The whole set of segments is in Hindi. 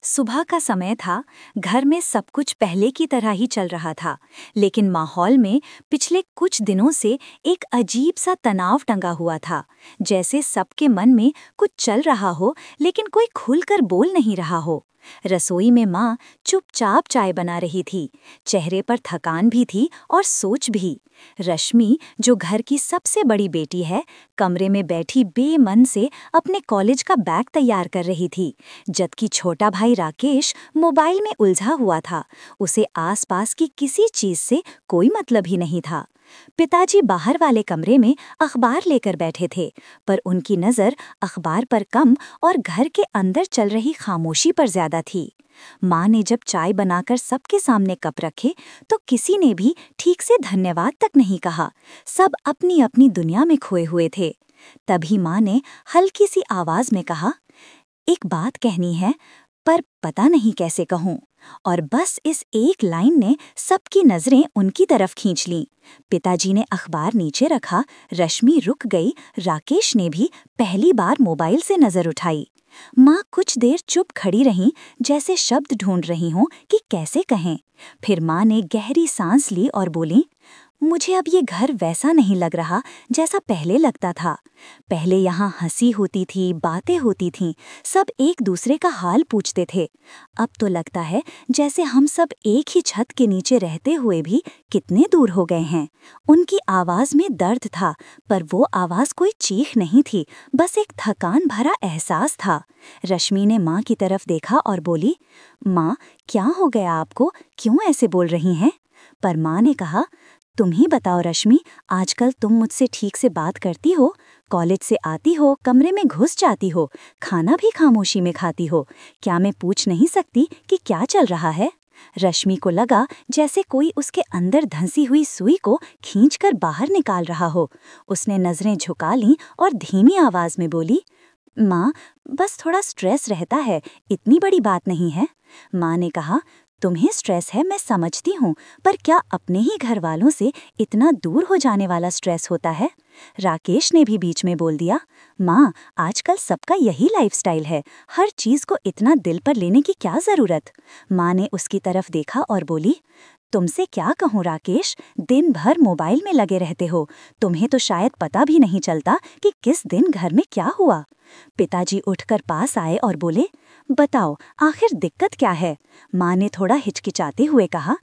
सुबह का समय था। घर में सब कुछ पहले की तरह ही चल रहा था, लेकिन माहौल में पिछले कुछ दिनों से एक अजीब सा तनाव टंगा हुआ था। जैसे सबके मन में कुछ चल रहा हो, लेकिन कोई खुलकर बोल नहीं रहा हो। रसोई में माँ चुपचाप चाय बना रही थी। चेहरे पर थकान भी थी और सोच भी। रश्मि, जो घर की सबसे बड़ी बेटी है, कमरे में बैठी बेमन से अपने कॉलेज का बैग तैयार कर रही थी, जबकि छोटा भाई राकेश मोबाइल में उलझा हुआ था। उसे आसपास की किसी चीज से कोई मतलब ही नहीं था। पिताजी बाहर वाले कमरे में अखबार लेकर बैठे थे, पर उनकी नज़र अखबार पर कम और घर के अंदर चल रही खामोशी पर ज्यादा थी। माँ ने जब चाय बनाकर सबके सामने कप रखे, तो किसी ने भी ठीक से धन्यवाद तक नहीं कहा। सब अपनी अपनी दुनिया में खोए हुए थे। तभी माँ ने हल्की सी आवाज में कहा, एक बात कहनी है, पर पता नहीं कैसे कहूँ। और बस इस एक लाइन ने सबकी नजरें उनकी तरफ खींच लीं। पिताजी ने अखबार नीचे रखा, रश्मि रुक गई, राकेश ने भी पहली बार मोबाइल से नजर उठाई। माँ कुछ देर चुप खड़ी रहीं, जैसे शब्द ढूंढ रही हों कि कैसे कहें। फिर माँ ने गहरी सांस ली और बोली, मुझे अब ये घर वैसा नहीं लग रहा जैसा पहले लगता था। पहले यहाँ हंसी होती थी, बातें होती थीं, सब एक दूसरे का हाल पूछते थे। अब तो लगता है जैसे हम सब एक ही छत के नीचे रहते हुए भी कितने दूर हो गए हैं। उनकी आवाज़ में दर्द था, पर वो आवाज़ कोई चीख नहीं थी, बस एक थकान भरा एहसास था। रश्मि ने माँ की तरफ देखा और बोली, माँ, क्या हो गया आपको, क्यों ऐसे बोल रही हैं? पर माँ ने कहा, तुम ही बताओ रश्मि, आजकल तुम मुझसे ठीक से बात करती हो? कॉलेज से आती हो, कमरे में घुस जाती हो, खाना भी खामोशी में खाती हो। क्या मैं पूछ नहीं सकती कि क्या चल रहा है? रश्मि को लगा जैसे कोई उसके अंदर धंसी हुई सुई को खींचकर बाहर निकाल रहा हो। उसने नजरें झुका लीं और धीमी आवाज में बोली, माँ, बस थोड़ा स्ट्रेस रहता है, इतनी बड़ी बात नहीं है। माँ ने कहा, तुम्हें स्ट्रेस है मैं समझती हूँ, पर क्या अपने ही घर वालों से इतना दूर हो जाने वाला स्ट्रेस होता है? राकेश ने भी बीच में बोल दिया, माँ, आजकल सबका यही लाइफस्टाइल है, हर चीज को इतना दिल पर लेने की क्या जरूरत? माँ ने उसकी तरफ देखा और बोली, तुमसे क्या कहूँ राकेश, दिन भर मोबाइल में लगे रहते हो, तुम्हें तो शायद पता भी नहीं चलता कि किस दिन घर में क्या हुआ। पिताजी उठकर पास आए और बोले, बताओ आखिर दिक्कत क्या है? माँ ने थोड़ा हिचकिचाते हुए कहा,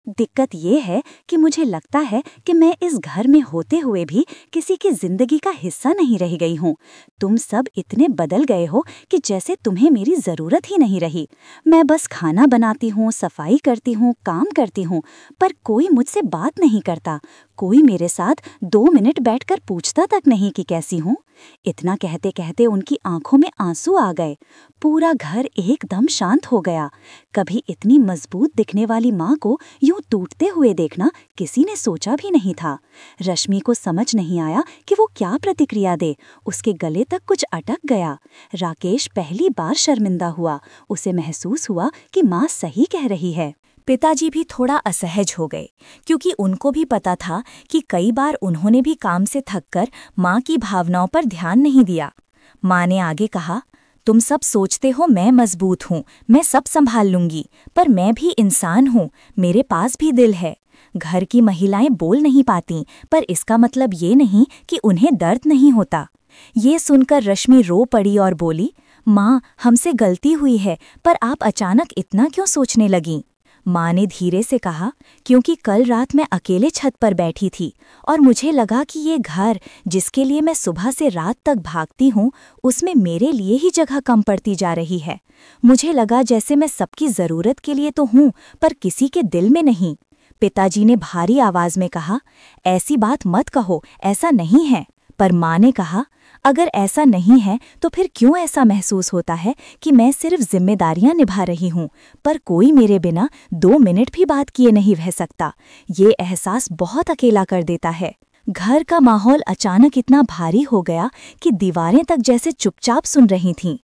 दिक्कत ये है कि मुझे लगता है कि मैं इस घर में होते हुए भी किसी की जिंदगी का हिस्सा नहीं रह गई हूँ। तुम सब इतने बदल गए हो कि जैसे तुम्हें मेरी ज़रूरत ही नहीं रही। मैं बस खाना बनाती हूँ, सफाई करती हूँ, काम करती हूँ, पर कोई मुझसे बात नहीं करता। कोई मेरे साथ 2 मिनट बैठकर पूछता तक नहीं कि कैसी हूँ। इतना कहते कहते उनकी आंखों में आंसू आ गए। पूरा घर एकदम शांत हो गया। कभी इतनी मजबूत दिखने वाली माँ को यूं टूटते हुए देखना किसी ने सोचा भी नहीं था। रश्मि को समझ नहीं आया कि वो क्या प्रतिक्रिया दे। उसके गले तक कुछ अटक गया। राकेश पहली बार शर्मिंदा हुआ। उसे महसूस हुआ कि माँ सही कह रही है। पिताजी भी थोड़ा असहज हो गए, क्योंकि उनको भी पता था कि कई बार उन्होंने भी काम से थककर माँ की भावनाओं पर ध्यान नहीं दिया। माँ ने आगे कहा, तुम सब सोचते हो मैं मजबूत हूँ, मैं सब संभाल लूंगी, पर मैं भी इंसान हूँ, मेरे पास भी दिल है। घर की महिलाएं बोल नहीं पाती, पर इसका मतलब ये नहीं कि उन्हें दर्द नहीं होता। ये सुनकर रश्मि रो पड़ी और बोली, माँ, हमसे गलती हुई है, पर आप अचानक इतना क्यों सोचने लगीं? माँ ने धीरे से कहा, क्योंकि कल रात मैं अकेले छत पर बैठी थी और मुझे लगा कि ये घर जिसके लिए मैं सुबह से रात तक भागती हूँ, उसमें मेरे लिए ही जगह कम पड़ती जा रही है। मुझे लगा जैसे मैं सबकी ज़रूरत के लिए तो हूँ, पर किसी के दिल में नहीं। पिताजी ने भारी आवाज़ में कहा, ऐसी बात मत कहो, ऐसा नहीं है। पर माँ ने कहा, अगर ऐसा नहीं है तो फिर क्यों ऐसा महसूस होता है कि मैं सिर्फ जिम्मेदारियां निभा रही हूँ, पर कोई मेरे बिना 2 मिनट भी बात किए नहीं रह सकता? ये एहसास बहुत अकेला कर देता है। घर का माहौल अचानक इतना भारी हो गया कि दीवारें तक जैसे चुपचाप सुन रही थीं।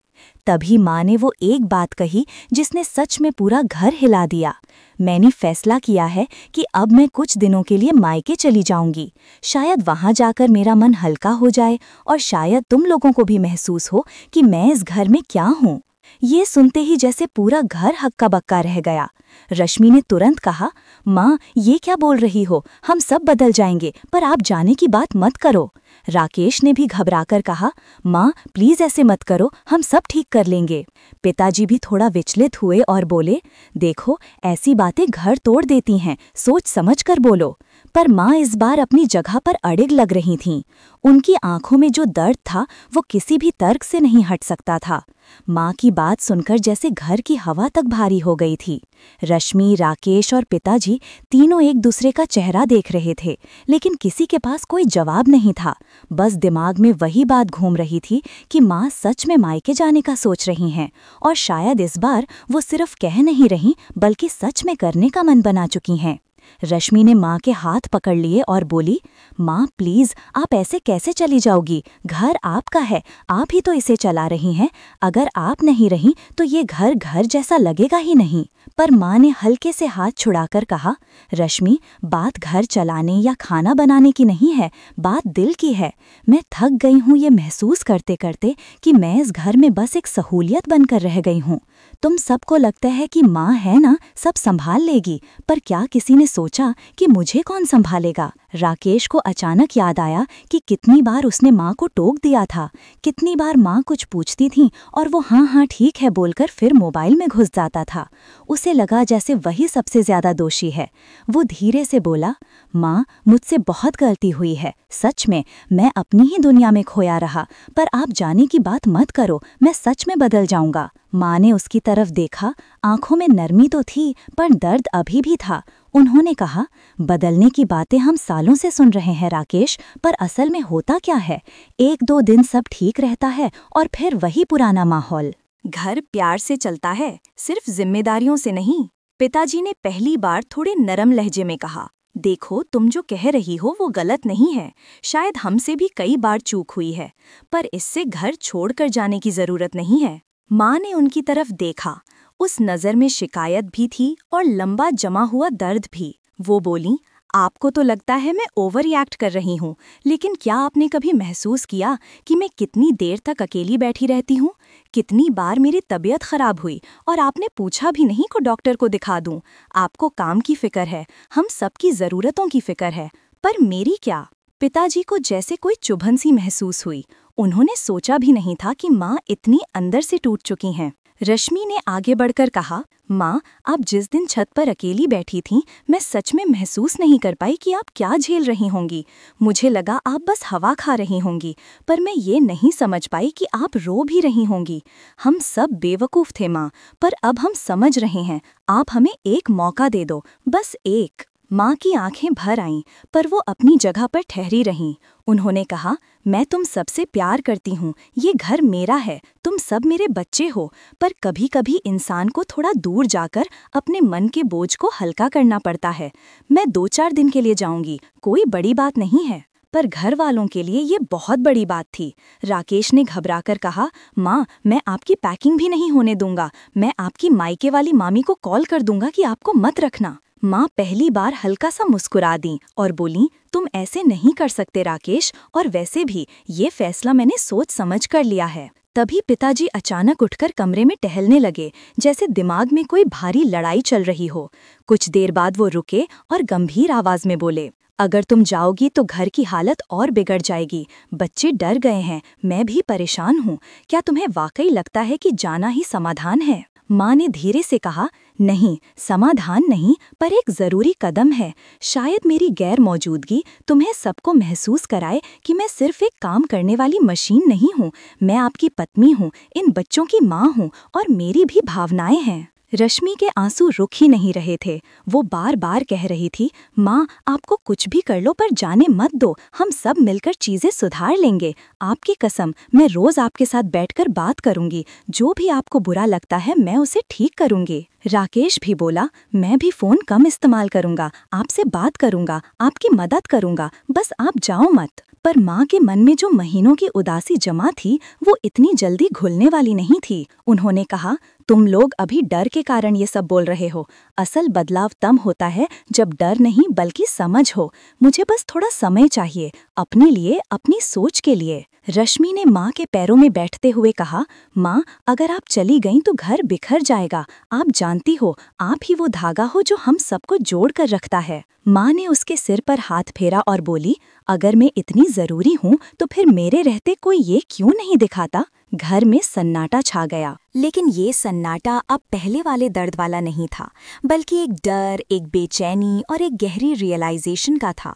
तभी माँ ने वो एक बात कही जिसने सच में पूरा घर हिला दिया। मैंने फैसला किया है कि अब मैं कुछ दिनों के लिए मायके चली जाऊंगी। शायद वहां जाकर मेरा मन हल्का हो जाए और शायद तुम लोगों को भी महसूस हो कि मैं इस घर में क्या हूँ। ये सुनते ही जैसे पूरा घर हक्का बक्का रह गया। रश्मि ने तुरंत कहा, माँ ये क्या बोल रही हो, हम सब बदल जाएंगे, पर आप जाने की बात मत करो। राकेश ने भी घबराकर कहा, माँ प्लीज ऐसे मत करो, हम सब ठीक कर लेंगे। पिताजी भी थोड़ा विचलित हुए और बोले, देखो ऐसी बातें घर तोड़ देती हैं, सोच समझ कर बोलो। पर माँ इस बार अपनी जगह पर अड़िग लग रही थीं। उनकी आंखों में जो दर्द था वो किसी भी तर्क से नहीं हट सकता था। माँ की बात सुनकर जैसे घर की हवा तक भारी हो गई थी। रश्मि, राकेश और पिताजी तीनों एक दूसरे का चेहरा देख रहे थे, लेकिन किसी के पास कोई जवाब नहीं था। बस दिमाग में वही बात घूम रही थी कि माँ सच में मायके जाने का सोच रही हैं, और शायद इस बार वो सिर्फ कह नहीं रही बल्कि सच में करने का मन बना चुकी हैं। रश्मि ने माँ के हाथ पकड़ लिए और बोली, माँ प्लीज आप ऐसे कैसे चली जाओगी, घर आपका है, आप ही तो इसे चला रही हैं, अगर आप नहीं रहीं तो ये घर घर जैसा लगेगा ही नहीं। पर माँ ने हल्के से हाथ छुड़ाकर कहा, रश्मि बात घर चलाने या खाना बनाने की नहीं है, बात दिल की है। मैं थक गई हूँ ये महसूस करते करते कि मैं इस घर में बस एक सहूलियत बनकर रह गई हूँ। तुम सबको लगता है कि माँ है ना, सब संभाल लेगी, पर क्या किसी ने सोचा कि मुझे कौन संभालेगा। राकेश को अचानक याद आया कि कितनी बार उसने माँ को टोक दिया था, कितनी बार माँ कुछ पूछती थी और वो हाँ हाँ ठीक है बोलकर फिर मोबाइल में घुस जाता था। उसे लगा जैसे वही सबसे ज्यादा दोषी है। वो धीरे से बोला, माँ मुझसे बहुत गलती हुई है, सच में मैं अपनी ही दुनिया में खोया रहा, पर आप जाने की बात मत करो, मैं सच में बदल जाऊंगा। माँ ने उसकी तरफ देखा, आंखों में नरमी तो थी पर दर्द अभी भी था। उन्होंने कहा, बदलने की बातें हम सालों से सुन रहे हैं राकेश, पर असल में होता क्या है, एक दो दिन सब ठीक रहता है और फिर वही पुराना माहौल। घर प्यार से चलता है, सिर्फ जिम्मेदारियों से नहीं। पिताजी ने पहली बार थोड़े नरम लहजे में कहा, देखो तुम जो कह रही हो वो गलत नहीं है, शायद हमसे भी कई बार चूक हुई है, पर इससे घर छोड़कर जाने की जरूरत नहीं है। माँ ने उनकी तरफ देखा, उस नज़र में शिकायत भी थी और लंबा जमा हुआ दर्द भी। वो बोली, आपको तो लगता है मैं ओवर रिएक्ट कर रही हूँ, लेकिन क्या आपने कभी महसूस किया कि मैं कितनी देर तक अकेली बैठी रहती हूँ? कितनी बार मेरी तबीयत खराब हुई और आपने पूछा भी नहीं को डॉक्टर को दिखा दूँ। आपको काम की फिक्र है, हम सबकी ज़रूरतों की फिक्र है, पर मेरी क्या? पिताजी को जैसे कोई चुभन सी महसूस हुई। उन्होंने सोचा भी नहीं था कि माँ इतनी अंदर से टूट चुकी हैं। रश्मि ने आगे बढ़कर कहा, माँ आप जिस दिन छत पर अकेली बैठी थीं, मैं सच में महसूस नहीं कर पाई कि आप क्या झेल रही होंगी। मुझे लगा आप बस हवा खा रही होंगी, पर मैं ये नहीं समझ पाई कि आप रो भी रही होंगी। हम सब बेवकूफ़ थे माँ, पर अब हम समझ रहे हैं। आप हमें एक मौका दे दो, बस एक। माँ की आंखें भर आईं, पर वो अपनी जगह पर ठहरी रहीं। उन्होंने कहा, मैं तुम सबसे प्यार करती हूँ, ये घर मेरा है, तुम सब मेरे बच्चे हो, पर कभी कभी इंसान को थोड़ा दूर जाकर अपने मन के बोझ को हल्का करना पड़ता है। मैं 2-4 दिन के लिए जाऊंगी, कोई बड़ी बात नहीं है। पर घर वालों के लिए ये बहुत बड़ी बात थी। राकेश ने घबराकर कहा, माँ मैं आपकी पैकिंग भी नहीं होने दूंगा, मैं आपकी मायके वाली मामी को कॉल कर दूंगा कि आपको मत रखना। माँ पहली बार हल्का सा मुस्कुरा दी और बोली, तुम ऐसे नहीं कर सकते राकेश, और वैसे भी ये फैसला मैंने सोच समझ कर लिया है। तभी पिताजी अचानक उठकर कमरे में टहलने लगे, जैसे दिमाग में कोई भारी लड़ाई चल रही हो। कुछ देर बाद वो रुके और गंभीर आवाज में बोले, अगर तुम जाओगी तो घर की हालत और बिगड़ जाएगी। बच्चे डर गए हैं, मैं भी परेशान हूँ। क्या तुम्हें वाकई लगता है कि जाना ही समाधान है? माँ ने धीरे से कहा, नहीं, समाधान नहीं, पर एक ज़रूरी कदम है। शायद मेरी गैर मौजूदगी तुम्हें सबको महसूस कराए कि मैं सिर्फ एक काम करने वाली मशीन नहीं हूँ। मैं आपकी पत्नी हूँ, इन बच्चों की माँ हूँ, और मेरी भी भावनाएं हैं। रश्मि के आंसू रुक ही नहीं रहे थे। वो बार बार कह रही थी, माँ आपको कुछ भी कर लो पर जाने मत दो, हम सब मिलकर चीज़ें सुधार लेंगे। आपकी कसम, मैं रोज़ आपके साथ बैठकर बात करूंगी, जो भी आपको बुरा लगता है मैं उसे ठीक करूंगी। राकेश भी बोला, मैं भी फ़ोन कम इस्तेमाल करूंगा, आपसे बात करूंगा, आपकी मदद करूंगा, बस आप जाओ मत। पर माँ के मन में जो महीनों की उदासी जमा थी वो इतनी जल्दी घुलने वाली नहीं थी। उन्होंने कहा, तुम लोग अभी डर के कारण ये सब बोल रहे हो। असल बदलाव तब होता है जब डर नहीं बल्कि समझ हो। मुझे बस थोड़ा समय चाहिए, अपने लिए, अपनी सोच के लिए। रश्मि ने माँ के पैरों में बैठते हुए कहा, माँ, अगर आप चली गईं तो घर बिखर जाएगा। आप जानती हो, आप ही वो धागा हो जो हम सबको जोड़ कर रखता है। माँ ने उसके सिर पर हाथ फेरा और बोली, अगर मैं इतनी जरूरी हूँ तो फिर मेरे रहते कोई ये क्यों नहीं दिखाता। घर में सन्नाटा छा गया, लेकिन ये सन्नाटा अब पहले वाले दर्द वाला नहीं था, बल्कि एक डर, एक बेचैनी और एक गहरी रियलाइजेशन का था।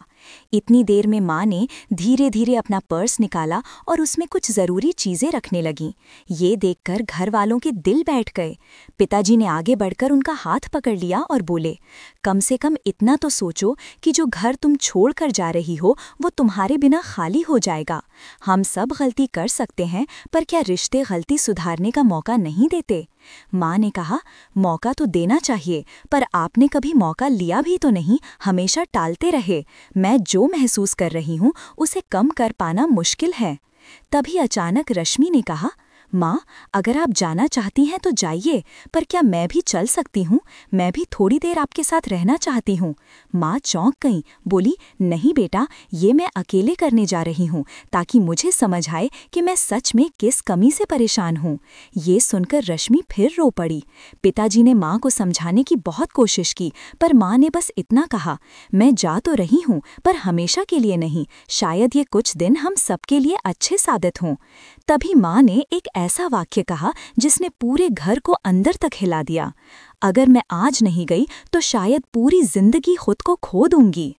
इतनी देर में माँ ने धीरे धीरे अपना पर्स निकाला और उसमें कुछ ज़रूरी चीज़ें रखने लगीं। ये देखकर घर वालों के दिल बैठ गए। पिताजी ने आगे बढ़कर उनका हाथ पकड़ लिया और बोले, कम से कम इतना तो सोचो कि जो घर तुम छोड़ कर जा रही हो वो तुम्हारे बिना खाली हो जाएगा। हम सब गलती कर सकते हैं, पर क्या रिश्ते गलती सुधारने का मौका नहीं देते। माँ ने कहा, मौका तो देना चाहिए, पर आपने कभी मौका लिया भी तो नहीं, हमेशा टालते रहे। मैं जो महसूस कर रही हूँ उसे कम कर पाना मुश्किल है। तभी अचानक रश्मि ने कहा, माँ, अगर आप जाना चाहती हैं तो जाइए, पर क्या मैं भी चल सकती हूँ? मैं भी थोड़ी देर आपके साथ रहना चाहती हूँ। माँ चौंक गई, बोली, नहीं बेटा, ये मैं अकेले करने जा रही हूँ, ताकि मुझे समझ आए कि मैं सच में किस कमी से परेशान हूँ। ये सुनकर रश्मि फिर रो पड़ी। पिताजी ने माँ को समझाने की बहुत कोशिश की, पर माँ ने बस इतना कहा, मैं जा तो रही हूँ, पर हमेशा के लिए नहीं। शायद ये कुछ दिन हम सबके लिए अच्छे साबित हों। तभी माँ ने एक ऐसा वाक्य कहा जिसने पूरे घर को अंदर तक हिला दिया, अगर मैं आज नहीं गई तो शायद पूरी जिंदगी खुद को खो दूंगी।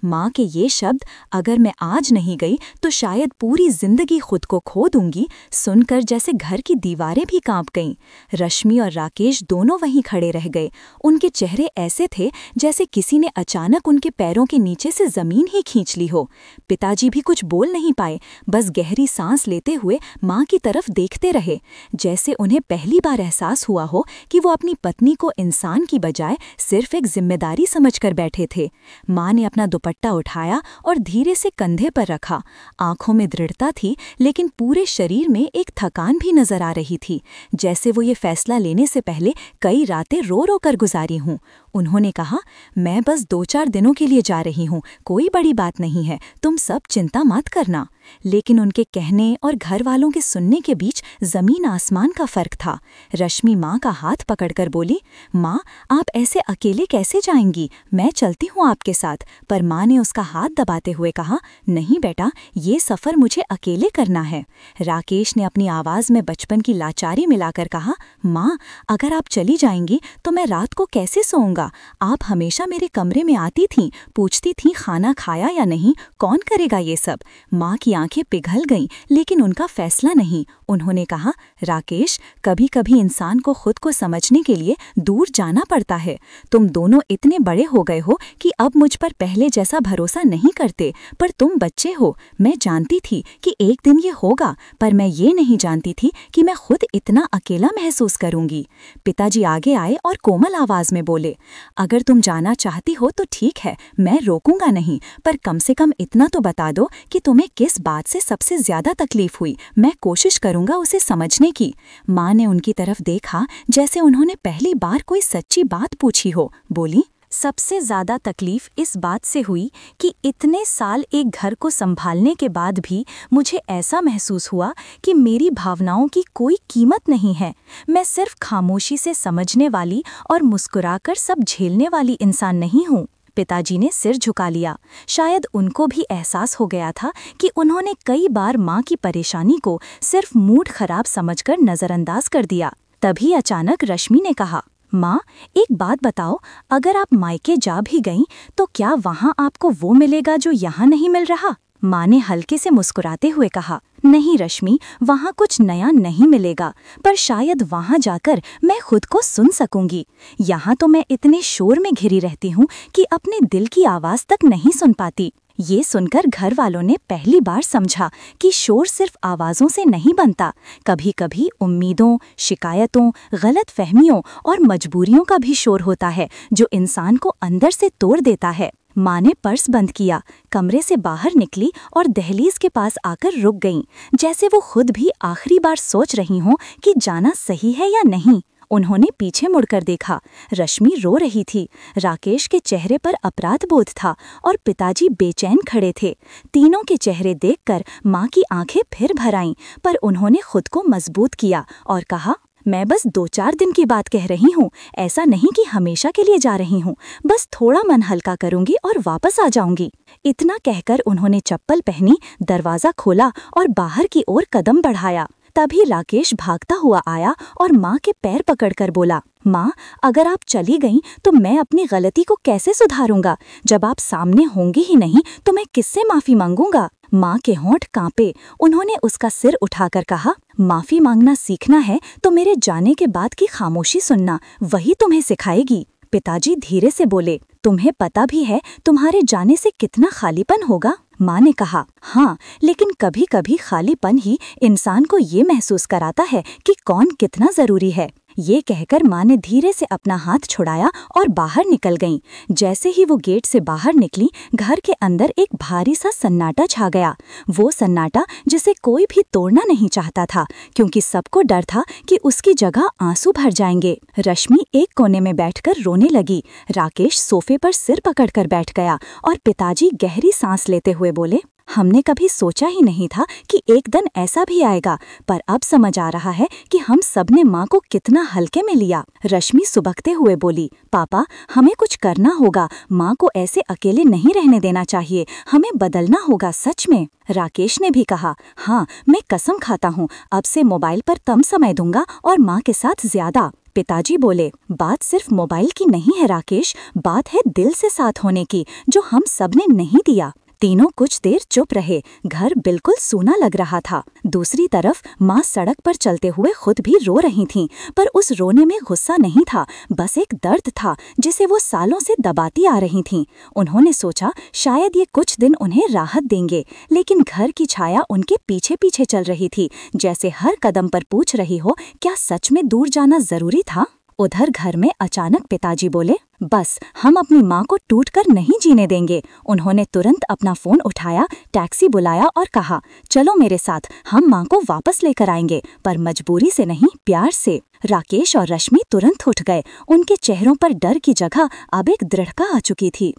माँ के ये शब्द, अगर मैं आज नहीं गई तो शायद पूरी जिंदगी खुद को खो दूंगी, सुनकर जैसे घर की दीवारें भी कांप गईं। रश्मि और राकेश दोनों वहीं खड़े रह गए। उनके चेहरे ऐसे थे जैसे किसी ने अचानक उनके पैरों के नीचे से जमीन ही खींच ली हो। पिताजी भी कुछ बोल नहीं पाए, बस गहरी सांस लेते हुए माँ की तरफ देखते रहे, जैसे उन्हें पहली बार एहसास हुआ हो कि वो अपनी पत्नी को इंसान की बजाय सिर्फ एक जिम्मेदारी समझकर बैठे थे। माँ ने अपना दुपट्टा उठाया और धीरे से कंधे पर रखा। आंखों में दृढ़ता थी, लेकिन पूरे शरीर में एक थकान भी नजर आ रही थी, जैसे वो ये फैसला लेने से पहले कई रातें रो रो कर गुजारी हूँ। उन्होंने कहा, मैं बस 2-4 दिनों के लिए जा रही हूँ, कोई बड़ी बात नहीं है, तुम सब चिंता मत करना। लेकिन उनके कहने और घर वालों के सुनने के बीच जमीन आसमान का फर्क था। रश्मि माँ का हाथ पकड़कर बोली, माँ, आप ऐसे अकेले कैसे जाएंगी? मैं चलती हूँ आपके साथ। पर माँ ने उसका हाथ दबाते हुए कहा, नहीं बेटा, ये सफ़र मुझे अकेले करना है। राकेश ने अपनी आवाज़ में बचपन की लाचारी मिलाकर कहा, माँ, अगर आप चली जाएंगी तो मैं रात को कैसे सोऊंगा? आप हमेशा मेरे कमरे में आती थीं, पूछती थीं खाना खाया या नहीं, कौन करेगा ये सब? माँ की आंखें पिघल गईं, लेकिन उनका फैसला नहीं। उन्होंने कहा, राकेश, कभी कभी इंसान को खुद को समझने के लिए दूर जाना पड़ता है। तुम दोनों इतने बड़े हो गए हो कि अब मुझ पर पहले जैसा भरोसा नहीं करते, पर तुम बच्चे हो। मैं जानती थी कि एक दिन ये होगा, पर मैं ये नहीं जानती थी कि मैं खुद इतना अकेला महसूस करूंगी। पिताजी आगे आए और कोमल आवाज में बोले, अगर तुम जाना चाहती हो तो ठीक है, मैं रोकूंगा नहीं, पर कम से कम इतना तो बता दो कि तुम्हें किस बात से सबसे ज्यादा तकलीफ हुई। मैं कोशिश करूंगा उसे समझने की। माँ ने उनकी तरफ देखा जैसे उन्होंने पहली बार कोई सच्ची बात पूछी हो। बोली, सबसे ज़्यादा तकलीफ इस बात से हुई कि इतने साल एक घर को संभालने के बाद भी मुझे ऐसा महसूस हुआ कि मेरी भावनाओं की कोई कीमत नहीं है। मैं सिर्फ खामोशी से समझने वाली और मुस्कुराकर सब झेलने वाली इंसान नहीं हूँ। पिताजी ने सिर झुका लिया। शायद उनको भी एहसास हो गया था कि उन्होंने कई बार माँ की परेशानी को सिर्फ मूड खराब समझकर नज़रअंदाज कर दिया। तभी अचानक रश्मि ने कहा, माँ, एक बात बताओ, अगर आप मायके जा भी गईं तो क्या वहाँ आपको वो मिलेगा जो यहाँ नहीं मिल रहा? माँ ने हल्के से मुस्कुराते हुए कहा, नहीं रश्मि, वहाँ कुछ नया नहीं मिलेगा, पर शायद वहाँ जाकर मैं खुद को सुन सकूंगी। यहाँ तो मैं इतने शोर में घिरी रहती हूँ कि अपने दिल की आवाज़ तक नहीं सुन पाती। ये सुनकर घर वालों ने पहली बार समझा कि शोर सिर्फ आवाज़ों से नहीं बनता, कभी कभी उम्मीदों, शिकायतों, गलत फहमियों और मजबूरियों का भी शोर होता है, जो इंसान को अंदर से तोड़ देता है। माँ ने पर्स बंद किया, कमरे से बाहर निकली और दहलीज के पास आकर रुक गईं, जैसे वो खुद भी आखिरी बार सोच रही हों कि जाना सही है या नहीं। उन्होंने पीछे मुड़कर देखा। रश्मि रो रही थी। राकेश के चेहरे पर अपराध बोध था और पिताजी बेचैन खड़े थे। तीनों के चेहरे देखकर माँ की आंखें फिर भर आईं, पर उन्होंने खुद को मजबूत किया और कहा, मैं बस 2-4 दिन की बात कह रही हूँ, ऐसा नहीं कि हमेशा के लिए जा रही हूँ। बस थोड़ा मन हल्का करूंगी और वापस आ जाऊंगी। इतना कहकर उन्होंने चप्पल पहनी, दरवाजा खोला और बाहर की ओर कदम बढ़ाया। तभी राकेश भागता हुआ आया और माँ के पैर पकड़कर बोला, माँ, अगर आप चली गईं तो मैं अपनी गलती को कैसे सुधारूंगा? जब आप सामने होंगी ही नहीं तो मैं किससे माफी मांगूंगा? माँ के होंठ कांपे। उन्होंने उसका सिर उठाकर कहा, माफी मांगना सीखना है तो मेरे जाने के बाद की खामोशी सुनना, वही तुम्हें सिखाएगी। पिताजी धीरे से बोले, तुम्हें पता भी है तुम्हारे जाने से कितना खालीपन होगा? माँ ने कहा, हाँ, लेकिन कभी कभी खालीपन ही इंसान को ये महसूस कराता है कि कौन कितना जरूरी है। ये कहकर माँ ने धीरे से अपना हाथ छुड़ाया और बाहर निकल गईं। जैसे ही वो गेट से बाहर निकली, घर के अंदर एक भारी सा सन्नाटा छा गया। वो सन्नाटा जिसे कोई भी तोड़ना नहीं चाहता था, क्योंकि सबको डर था कि उसकी जगह आंसू भर जाएंगे। रश्मि एक कोने में बैठकर रोने लगी। राकेश सोफे पर सिर पकड़कर बैठ गया और पिताजी गहरी सांस लेते हुए बोले, हमने कभी सोचा ही नहीं था कि एक दिन ऐसा भी आएगा, पर अब समझ आ रहा है कि हम सबने माँ को कितना हल्के में लिया। रश्मि सुबकते हुए बोली, पापा, हमें कुछ करना होगा, माँ को ऐसे अकेले नहीं रहने देना चाहिए, हमें बदलना होगा सच में। राकेश ने भी कहा, हाँ, मैं कसम खाता हूँ, अब से मोबाइल पर कम समय दूंगा और माँ के साथ ज्यादा। पिताजी बोले, बात सिर्फ मोबाइल की नहीं है राकेश, बात है दिल से साथ होने की, जो हम सबने नहीं दिया। तीनों कुछ देर चुप रहे। घर बिल्कुल सूना लग रहा था। दूसरी तरफ माँ सड़क पर चलते हुए खुद भी रो रही थीं, पर उस रोने में गुस्सा नहीं था, बस एक दर्द था जिसे वो सालों से दबाती आ रही थीं। उन्होंने सोचा शायद ये कुछ दिन उन्हें राहत देंगे, लेकिन घर की छाया उनके पीछे पीछे चल रही थी, जैसे हर कदम पर पूछ रही हो, क्या सच में दूर जाना जरूरी था? उधर घर में अचानक पिताजी बोले, बस, हम अपनी माँ को टूटकर नहीं जीने देंगे। उन्होंने तुरंत अपना फोन उठाया, टैक्सी बुलाया और कहा, चलो मेरे साथ, हम माँ को वापस लेकर आएंगे, पर मजबूरी से नहीं, प्यार से। राकेश और रश्मि तुरंत उठ गए। उनके चेहरों पर डर की जगह अब एक दृढ़ता आ चुकी थी।